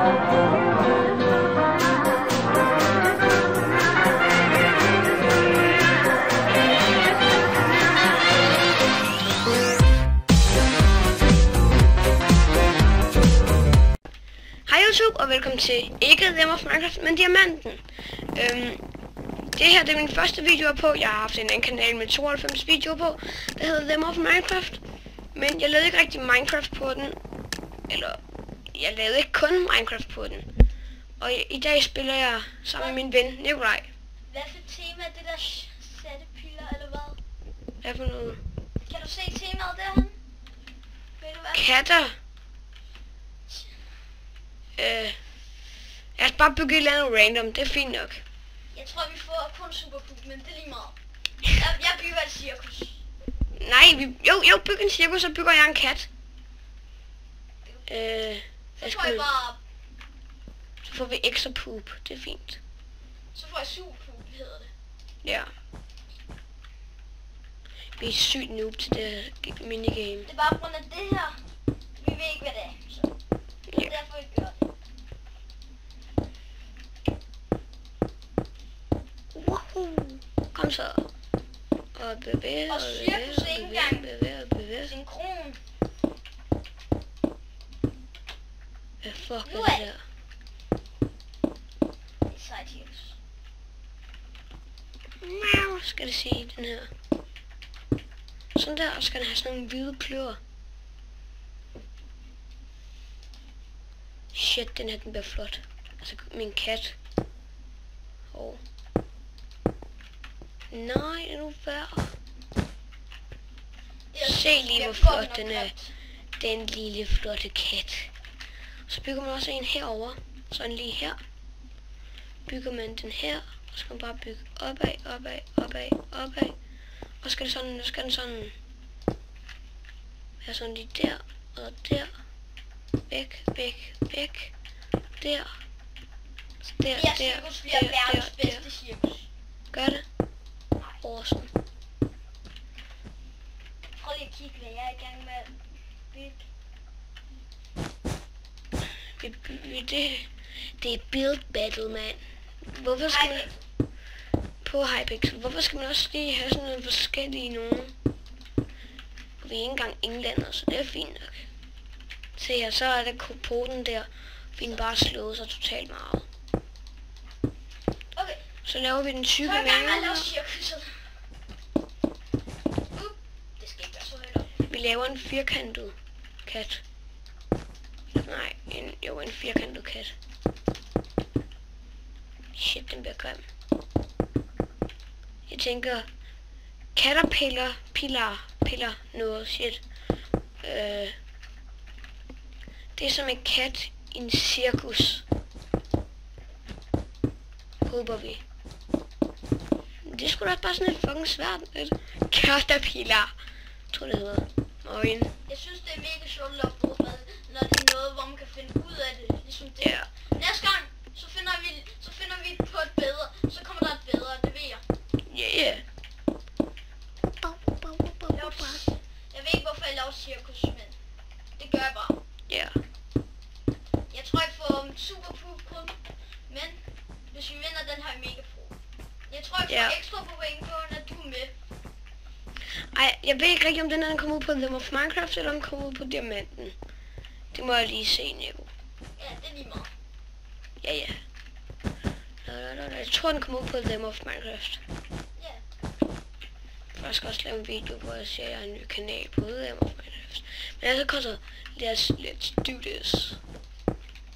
Og velkommen til ikke Them of Minecraft, men Diamanten. Det her det er min første video på. Jeg har haft en anden kanal med 92 videoer på, der hedder Them of Minecraft. Men jeg lavede ikke rigtig Minecraft på den. Eller, jeg lavede ikke kun Minecraft på den. Og i dag spiller jeg sammen med min ven, Nikolaj. Hvad for tema er det der sattepiller, eller hvad? Hvad for noget? Kan du se temaet derhen? Ved du hvad? Katter. Jeg skal bare bygge et eller andet random, det er fint nok. Jeg tror vi får kun superpoop, men det er lige meget. Jeg bygger et cirkus. Nej, jo, bygge en cirkus, så bygger jeg en kat. Så får jeg bare... Så får vi ekstra poop, det er fint. Så får jeg superpoop, hedder det. Ja. Vi er sygt noob til det minigame. Det er bare på grund af det her. Vi ved ikke hvad det er, så... Det er derfor vi gør det. Kom så. Og bevæge, og cirkus er ikke engang synkron. Hvad fuck er det der? Det er sejt cirkus. Miau, skal det sige den her. Sådan der, og skal den have sådan nogle hvide kløer. Shit, den her den bliver flot. Altså min kat. Hov. Nej, det er nu værd. Se lige hvor flot den er. Den lille flotte kat. Så bygger man også en herover. Sådan lige her. Bygger man den her. Og så kan man bare bygge opad. Og skal den sådan være sådan lige der og der. Væk. Der. Cirkus bliver verdens bedste cirkus. Gør det? Awesome. Prøv lige at kigge, hvad jeg er i gang med at bygge. Det er build battle, mand. Hvorfor skal man... På Hypixel. Hvorfor skal man også lige have sådan nogle forskellige nogen? Vi er ikke engang englænder, så det er fint nok. Se her, så er der kopoten der. Vi den bare slået sig totalt meget. Okay. Så laver vi den tykke vinge. Det skal ikke være så højt op. Vi laver en firkantet kat. Nej, en firkantet kat. Shit, den bliver grim. Jeg tænker, caterpillar, piller noget shit. Det er som en kat i en cirkus. Håber vi. Det er sgu da bare sådan et fucking svært. Caterpillar. Jeg tror det hedder. Øjne. Jeg synes det er mega sjovt at bruge, når det er noget, hvor man kan finde ud af det. Ligesom det. Ja. Næste gang, så finder vi på et bedre. Så kommer der et bedre, det ved jeg. Yeah. Jeg ved ikke hvorfor jeg laver cirkus, men det gør jeg bare. Ja. Yeah. Jeg tror jeg får superpoop kun, men hvis vi vinder den her mega pro. Jeg tror jeg får ekstra point på, når du er med. Ej, jeg ved ikke rigtig om den kommer ud på Them of Minecraft, eller om den kommer ud på Diamanten. Det må jeg lige se, Nico. Ja, det er lige meget. Ja. Jeg tror den kommer ud på Them of Minecraft. Ja. Jeg skal også lave en video, hvor jeg siger, at jeg har en ny kanal på Them of Minecraft. Men altså koster, let's do this.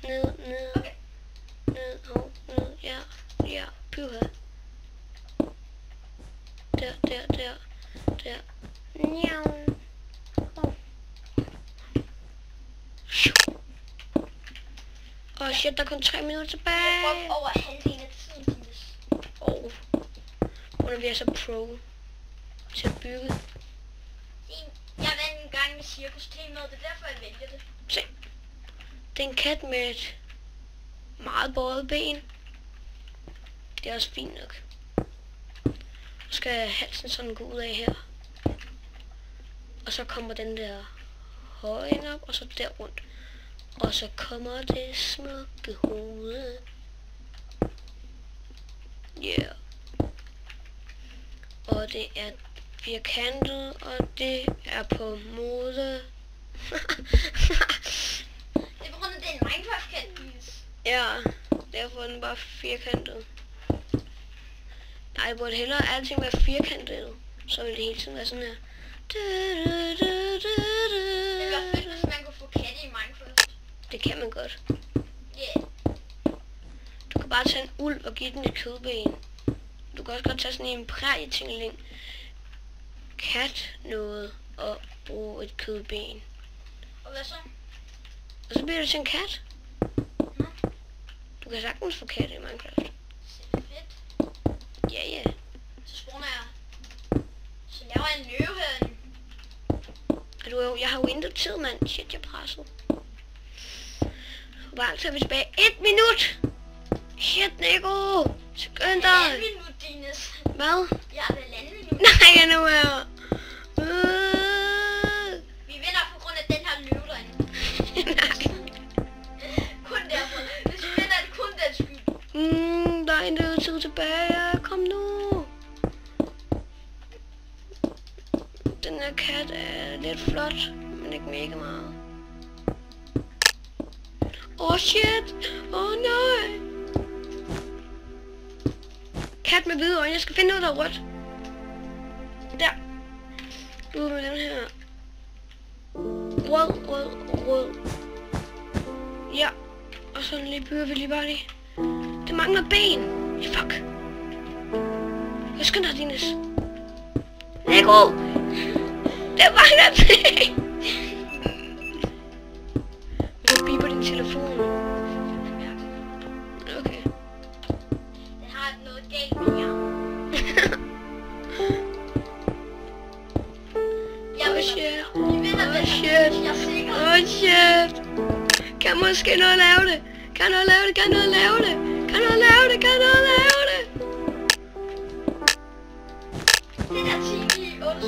Ned. Okay. Ned, ja, pyha. Der. Njau. Åh shit, der er kun 3 minutter tilbage. Jeg har over halvdelen af tiden, Dennis. Hvordan bliver jeg så pro til at bygge? Jeg vandt en gang med cirkus-temaet, det er derfor jeg vælger det. Se. Det er en kat med et meget bøjet ben. Det er også fint nok. Så skal halsen sådan gå ud af her. Og så kommer den der højen op, og så der rundt. Og så kommer det smukke hoved. Yeah. Og det er firkantet, og det er på mode. Det er på grund af den Minecraft-kat, Niels. Ja, derfor er den bare firkantet. Nej, det burde hellere alting være firkantet. Så ville det hele tiden være sådan her. Det ville være fedt, hvis man kunne få katte i Minecraft. Det kan man godt. Yeah. Du kan bare tage en ulv og give den et kødben. Du kan også godt tage sådan en prærietingling. Kat noget og bruge et kødben. Og hvad så? Og så bliver det til en kat. Nå. Du kan sagtens få katte i Minecraft. Fedt. Ja, ja. Så spawner jeg. Så laver jeg en løvehøne. Jeg har jo intet tid, mand. Shit, jeg presset. Hvor langt er vi tilbage? 1 minut! Shit, Nico! Skynd dig! 1,5 minut, Dines. Hvad? Jeg har 1,5 minut. Nej, jeg nu er... Vi vinder på grund af den her løve derinde. Nej. Kun derfor. Hvis vi vinder, er det kun den skyld. Der er intet tid tilbage. Kom nu! Den her kat er lidt flot, men ikke mega meget. Shit! Nej! Kat med hvide øjne. Jeg skal finde noget, der er rødt. Der. Ud med den her. Rød. Ja. Og så lige bygger vi lige bare lige. Det mangler ben. Fuck. Jeg skynder dig, Dines. Nico! Det mangler ben. Hvorfor biber din telefon? Okay. Den har noget galt med jer. Shit. Vi vinder den her. Shit. Jeg er sikker. Shit. Kan måske noget lave det? Kan noget lave det? Kan noget lave det? Kan noget lave det? Kan noget lave det? Det der TV 8,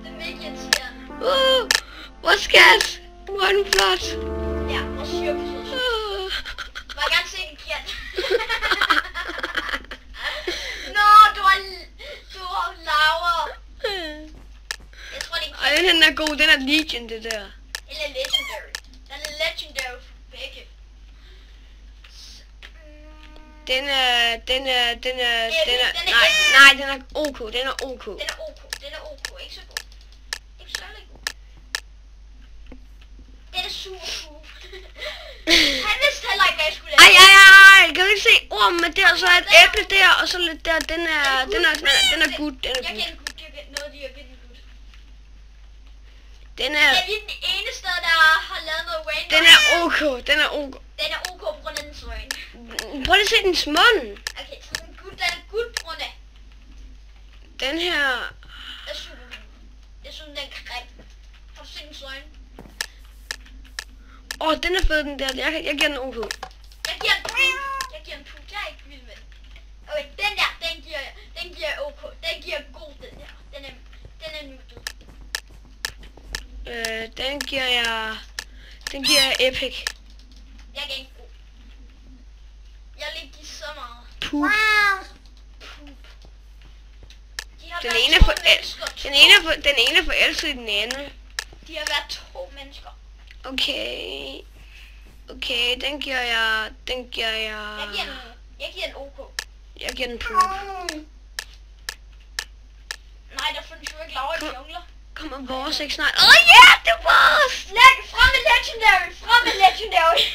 det er mega irriterende. Hvor skat? Hvor er den flot? Ja, og syrepisod. Må jeg gerne se en kat? Nå, du har Laura. Jeg tror, det er en Ej, kat. den er god. Den er Legion, det der. Eller Legendary. Den er Legendary for begge. Den er, den nej, den er OK. Den er OK. Den er OK. Den er OK. Ikke så god. Ikke særlig god. Den er super cool. Han vidste heller ikke, hvad jeg skulle lave. Ej. Kan du ikke se ormen der, så er et æble der, og så lidt der. Den er good. Den er Jeg good. giver den good. Noget, de har givet den good. Den Det er, er lige den eneste, der har lavet noget rainbow. den er OK. Den er OK. Den er OK på grund af dens øjne. Prøv lige at se dens mund. Okay, så den er good på grund af. Den her... Jeg synes, den er grim. Har du set dens øjne? Den er fed, den der. Jeg giver den OK. Jeg giver den poop. Jeg er ikke vild med den. Okay, den der, den giver OK. Den giver god, den her. Den er nuttet. Den giver jeg epic. Jeg giver ikke god. Jeg vil ikke give så meget. Poop. Poop. De har Den været ene er to for mennesker. den ene er forelsket i den anden. De har været 2 mennesker. Okay, den giver jeg... Jeg giver den OK. Jeg giver den poop. Nej, der findes jo ikke Laura i jungler. Kommer vores ikke snart? Ja, det er vores! Frem med Legendary!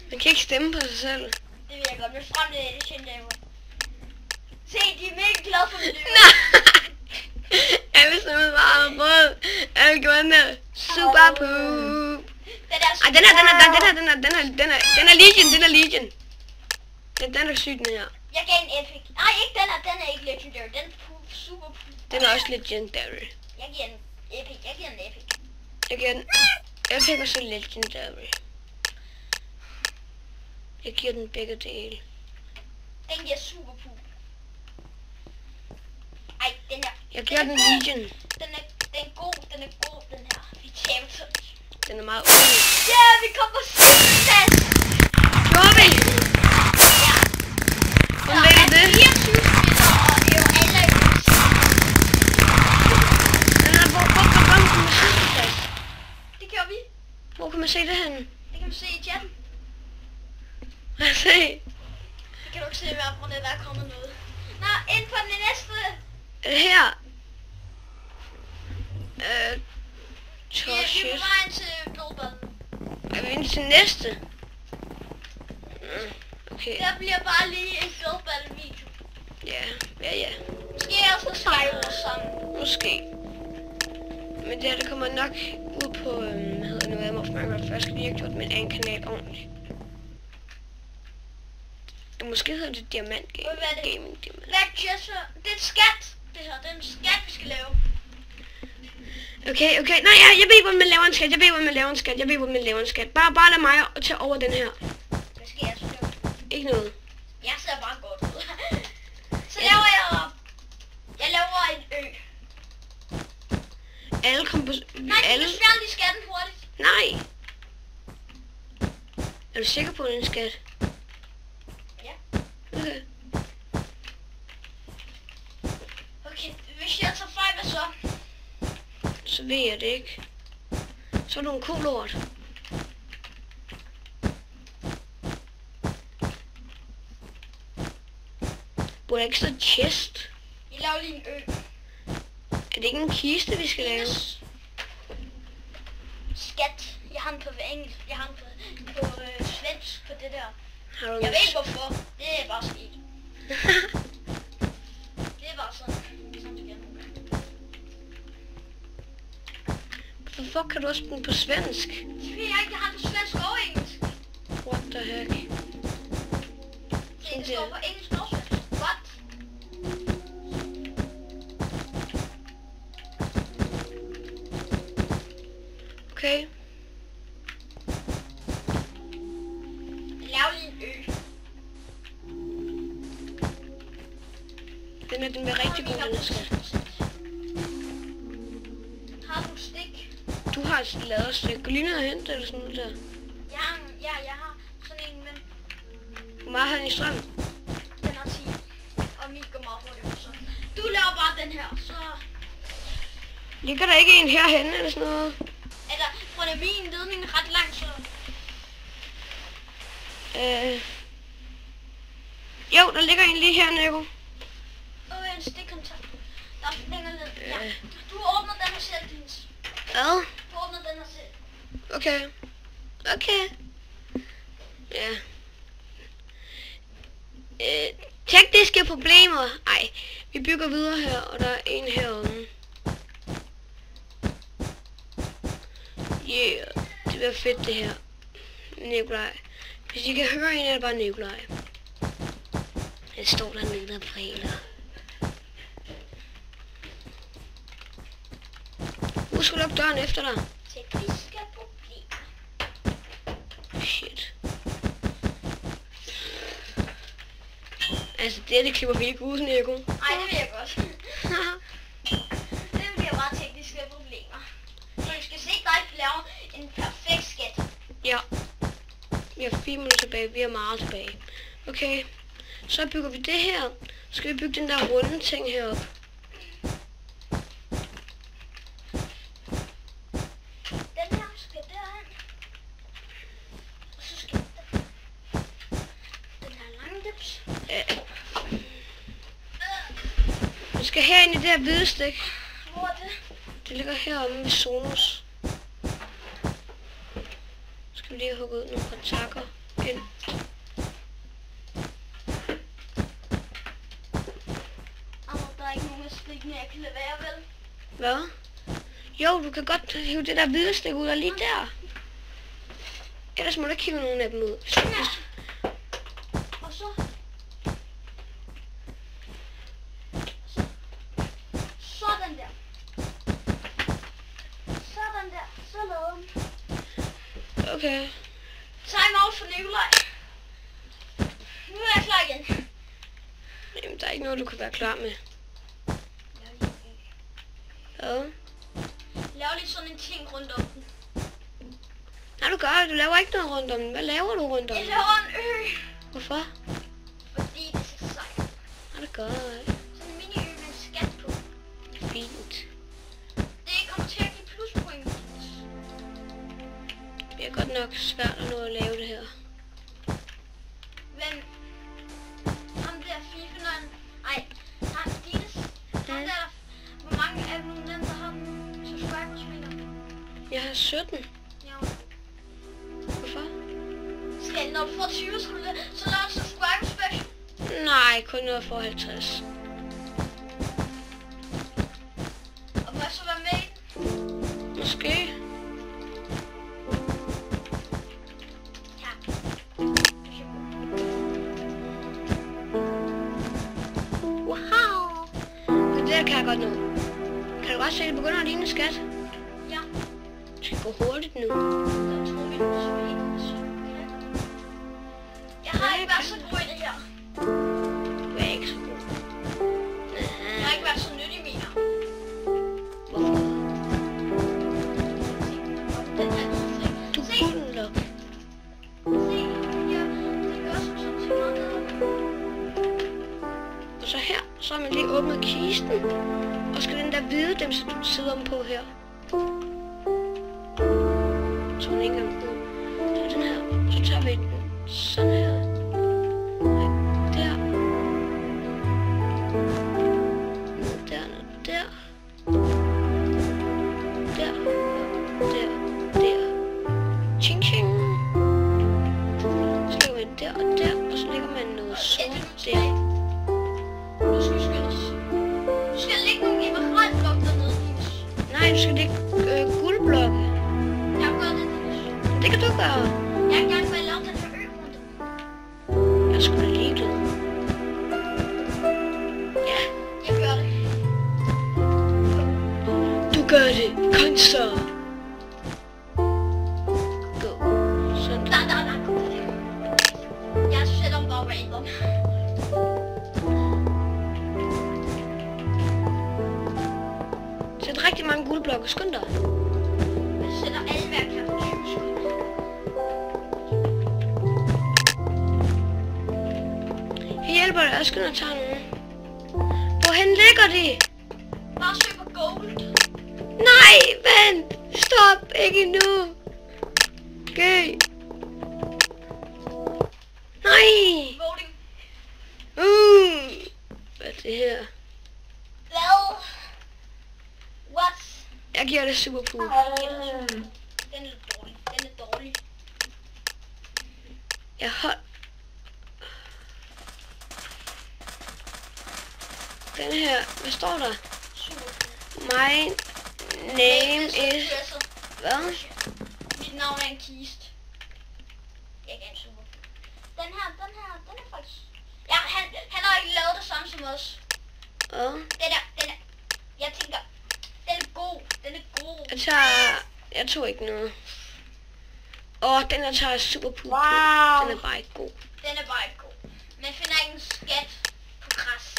Man kan ikke stemme på sig selv. Det vil jeg godt, men frem med Legendary. Se, de er mega glade for det. Nej! Jeg vil simpelthen bare have fået alle grunde. Super poop! Ej, den er Legion. Den er syg, den her. Jeg gav en epic. Nej, ikke den er ikke Legendary. Den er super poop. Den er også legendary. Jeg giver en epic. Jeg giver den epic og så legendary. Jeg giver den begge dele. Den giver super poop. Ej, den er... Jeg giver den Legion. Den er god, den her. Vi taber sådan. Den er meget ude. Ja, vi kommer sidst. Gjorde vi? Ja. Hvordan er det? 24 spillere, og det er jo alle i Hvor kan man se det? Det gør vi. Hvor kan man se det henne? Det kan du se i chatten. Se. Det kan du ikke se i hvert fald, der er kommet noget. Nå, ind på den næste. Er det her? Vi er på vejen til blodbaden. Er vi inde til næste? Okay. Der bliver bare lige en blodbad-video. Ja. Måske også noget Skywars sammen. Måske. Men det kommer nok ud på, hvad hedder det, noget af Minecraft. Først skal vi have gjort med en anden kanal ordentligt. Måske hedder det Diamant Gaming. Hvad er det? Gaming Diamant. Black Jester. Det er en skat. Det her, det er en skat, vi skal lave. Okay. Nej, jeg ved, hvordan man laver en skat. Bare lad mig tage over den her. Hvad skal jeg så gøre? Ikke noget. Jeg ser bare godt ud. Så laver jeg laver en ø. Alle kom på... Nej, alle... du skal fjerne lige skatten hurtigt. Nej. Er du sikker på, at det er en skat? Ja. Okay. Okay, hvis jeg tager fejl, hvad så? Så ved jeg det ikke. Så er du en kolort. Burde jeg ikke stå chest? Vi laver lige en ø. Er det ikke en kiste, vi skal lave? Skat. Jeg har den på engelsk. Jeg har den på svensk på det der. Har du Jeg ved ikke hvorfor. Det er bare sket. Det er bare sådan det gør nogle gange. Hvorfor kan du også bruge på svensk? Det ved jeg ikke. Jeg har den på svensk og engelsk. What the heck? Det står på engelsk og svensk. What? Okay. Lav lige en ø. Den bliver rigtig god, den skal. Har du stik? Du har et laderstik. Gå lige ned og hente eller sådan noget der. Jeg har sådan en, men Hvor meget har den i strøm? den har 10. Og min går meget hurtigt. Så du laver bare den her, så... Ligger der ikke en herhenne eller sådan noget? Altså, prøv at min ledning er ret lang, så... Jo, der ligger en lige her, Nico. En stikkontakt. Der er længere ned. Ja. Du åbner den her selv, Dins. Hvad? Du åbner den her selv. Okay. Ja. Tekniske problemer. Ej, vi bygger videre her, og der er en herude. Yeah, det bliver fedt det her. Nikolaj. Hvis I kan høre en, er det bare Nikolaj. Jeg står dernede og præler. Husk at lukke døren efter dig. Tekniske problemer. Shit. Altså det klipper vi ikke ud, Nico. Ej, det vil jeg godt. Det bliver bare tekniske problemer. Så vi skal se dig lave en perfekt skat. Ja. Vi har 4 minutter tilbage. Vi er meget tilbage. Okay. Så bygger vi det her. Så skal vi bygge den der runde ting heroppe. Den her skal derhen. Og så skal den her lange dips. Vi skal herind i det her hvide stik. Hvor er det? Det ligger heromme ved Sonos. Skal vi lige have hugget ud nogle kontakter ind. Der er ikke nogen af stikkene, jeg kan lade være, vel? Hvad? Jo, du kan godt hive det der hvide stik ud og lige der. Ellers må du ikke hive nogen af dem ud. Ja. Og så... Sådan der. Sådan der. Så lader den. Okay. Time out for Nikolaj. Nu er jeg klar igen. Jamen, der er ikke noget, du kan være klar med. Hvad? Lav lige sådan en ting rundt om den. Nej, du gør. Du laver ikke noget rundt om den. Hvad laver du rundt om Jeg den? laver en ø. Hvorfor? Fordi det ser sejt. Nej, det gør jeg. Sådan en mini-ø med en skat på. Fint. Det kommer til at give pluspoint. Det bliver godt nok svært at nå at lave det her. Men ham der FIFA-nøglen. Ej, ham Dines. Ham der. Hvor mange er det nogen der har subscribers med? Jeg har 17. Ja. Hvorfor? Skal når du får 20, så laver du subscriber special. Nej, kun noget for 50. Og må jeg så være med i den? Måske. Ja. Wow. Men det kan jeg godt nå. Kan du godt se, at det begynder at ligne skat? Ja. Det skal gå hurtigt nu. Så tror vi, du skal ikke. Jeg har ikke været så god i det her. Du er ikke så god. Jeg har ikke været så nyttig mere. Hvorfor? Den her ting. Du Se, kunne nok. se, ja, det gør som sådan til meget. Og så her, så har man lige åbnet kisten. Og skal den der hvide, dem sidder om på her. Så den ikke engang på. Så den her, så tager vi den sådan her. Der. Ned der, ned der. Der, der, der. Ching, ching. Så lægger man der og der, og så lægger man noget sort der. Nu skal vi skynde os. Du skal lægge nogle emeraldblok dernede, Dines. Nej, du skal lægge guldblokke. Jeg gør det, Dines. Det kan du gøre. Jeg er i gang med at lave den her ø rundt om. Jeg er sgu da ligeglad. Ja, Jeg gør det. du gør det. Kom så. Go. Sådan der. Nej. Jeg sætter dem bare random. Sæt rigtig mange guldblokke. Skynd dig. Jeg sætter alle hver her på 20 sekunder. Jeg hjælper dig. Jeg skynder og tager nogen. Hvorhen ligger de? Bare søg på gold. Nej, vent. Stop. Ikke endnu. Okay. Nej. Voting. Hvad er det her? Hvad? What? Jeg giver det super pool. Den er lidt dårlig. Den er dårlig. Jeg hold. Den her. Hvad står der? Super. My name is... Hvad? Mit navn er en kiste. Jeg er en super. Den er faktisk... Ja, han har ikke lavet det samme som os. Den er... Jeg tænker, den er god. Den er god. Jeg tog ikke noget. Den her tager super pool. Wow. Den er bare ikke god. Den er bare ikke god. Man finder ikke en skat på græs.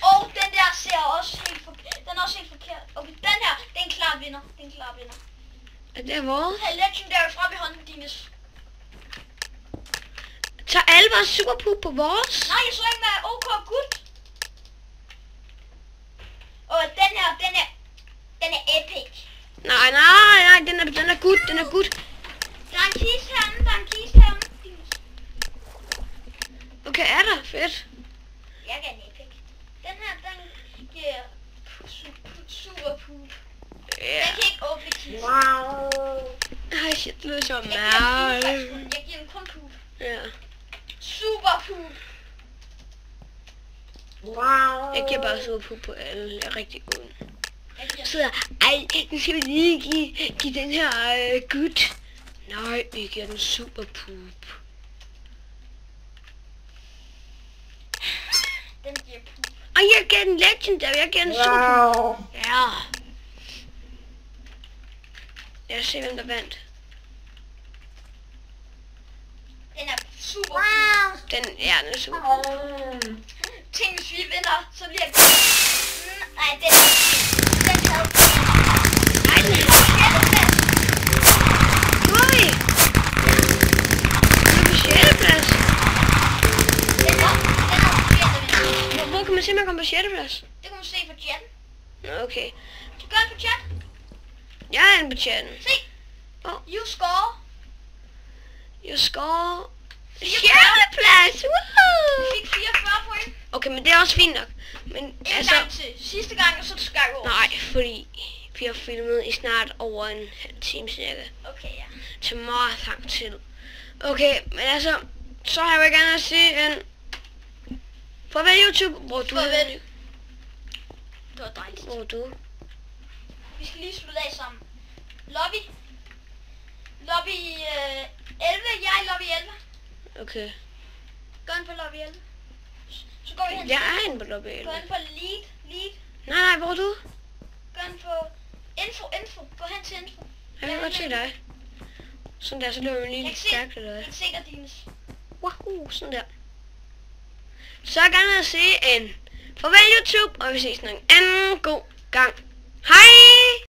Og den der ser også helt forkert. Den er også helt forkert. Okay, den her, det er en klar vinder. Det er en klar vinder. Er det vores? Tag legendary frem i hånden, Dines. Tager alle bare super pool på vores? Nej, jeg så ikke med OK good. Og den her, den er epic. Nej, den er good, den er good. Der er en kiste herinde, Dines. Okay, er der? Fedt. Jeg kan en epic. Den her, den giver super poop. Ja. Jeg kan ikke åbne kisten. Ej, shit, det lyder så Jeg giver den kun poop. Ja. Super poop. Jeg giver bare super pool på alle. Jeg er rigtig god. Jeg giver Så ej, nu skal vi lige give den her good. Nej, vi giver den super poop. den giver poop. Og jeg giver den legendary, jeg giver den super poop. Ja. Lad os se, hvem der vandt. Den er super poop. Den er super poop. Tænk, hvis vi vinder, så bliver det... Nej, den havde... Nej, den er... Den se, om jeg kommer på 6. plads? Det kan man se på chatten. Nå, okay. Du gør det på chat. Jeg er inde på chatten. Se. Åh. You score. Jeg score 6. 44. plads. Woohoo! Du fik 44 point. Okay, men det er også fint nok. Men En altså... gang til. Sidste gang, og så skal jeg gå. Nej, fordi vi har filmet i snart over en halv time cirka. Okay, ja. Til meget lang tid. Okay, men altså... Så har jeg jo gerne at sige en... Farvel YouTube, hvor du... Farvel. Det var dejligt. Hvor du... Vi skal lige slutte af sammen. Lobby. Lobby 11. Jeg er i lobby 11. Okay. Gå ind på lobby 11. Så går vi hen til... Jeg er inde på lobby. Gå ind på lead. Nej, hvor er du? Gå ind på info. Gå hen til info. Jeg vil godt se dig. Sådan der, så løber vi lige Jeg lidt kan se, stærkt eller jeg kan se dig, Dines. Wahoo, sådan der. Så er jeg gerne at sige en farvel YouTube, og vi ses en anden god gang. Hej!